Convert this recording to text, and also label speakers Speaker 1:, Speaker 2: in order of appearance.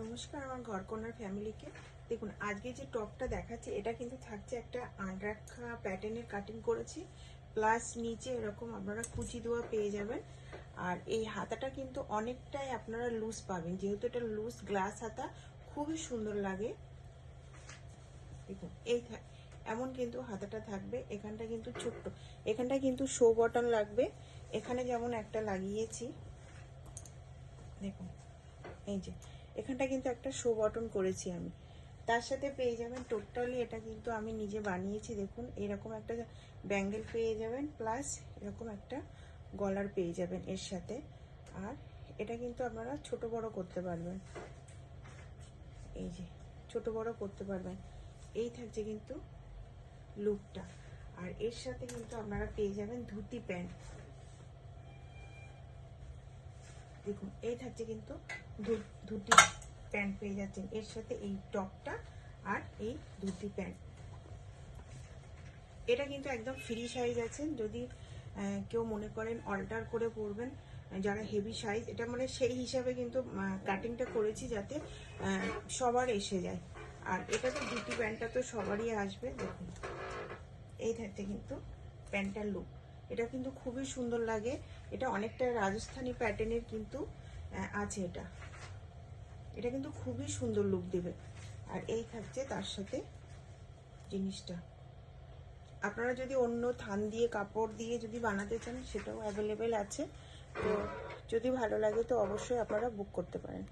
Speaker 1: নমস্কার আমার ঘরকন্যার ফ্যামিলিকে। দেখুন আজকে যে টপটা দেখাচ্ছি এটা কিন্তু থাকছে একটা আনরাখা প্যাটার্নের কাটিং করেছি, প্লাস নিচে এরকম আপনারা কুচি দেওয়া পেয়ে যাবেন। আর এই হাতাটা কিন্তু অনেকটাই আপনারা লুজ পাবেন, যেহেতু এটা লুজ গ্লাস হাতা, খুবই সুন্দর লাগে। দেখুন এমন কিন্তু হাতাটা থাকবে। এখানটা কিন্তু ছোট্ট, এখানটা কিন্তু শো বটন লাগবে। এখানে যেমন একটা লাগিয়েছি, দেখুন এই যে এখানটা কিন্তু একটা শো বটন করেছি আমি। তার সাথে পেয়ে যাবেন টোটালি, এটা কিন্তু আমি নিজে বানিয়েছি। দেখুন এরকম একটা ব্যাঙ্গেল পেয়ে যাবেন, প্লাস এরকম একটা গলার পেয়ে যাবেন এর সাথে। আর এটা কিন্তু আপনারা ছোট বড় করতে পারবেন, এই যে ছোট বড় করতে পারবেন। এই থাকছে কিন্তু লুকটা। আর এর সাথে কিন্তু আপনারা পেয়ে যাবেন ধুতি প্যান্ট। দেখুন এই থাকছে কিন্তু ধুতি প্যান্ট পেয়ে যাচ্ছেন এর সাথে, এই টপটা আর এই ধুতি প্যান্ট। এটা কিন্তু একদম ফ্রি সাইজ আছে, যদি কেউ মনে করেন অল্টার করে পরবেন, যারা হেভি সাইজ, এটা মানে সেই হিসাবে কিন্তু কাটিংটা করেছি যাতে সবার এসে যায়। আর এটা তো ধুতি প্যান্টটা তো সবারই আসবে। দেখুন এই থাকছে কিন্তু প্যান্টটার লুক, এটা কিন্তু খুবই সুন্দর লাগে। এটা অনেকটা রাজস্থানি প্যাটার্নের কিন্তু আছে এটা। এটা কিন্তু খুবই সুন্দর লুক দেবে। আর এই থাকছে তার সাথে জিনিসটা। আপনারা যদি অন্য থান দিয়ে কাপড় দিয়ে যদি বানাতে চান সেটাও অ্যাভেলেবেল আছে। তো যদি ভালো লাগে তো অবশ্যই আপনারা বুক করতে পারেন।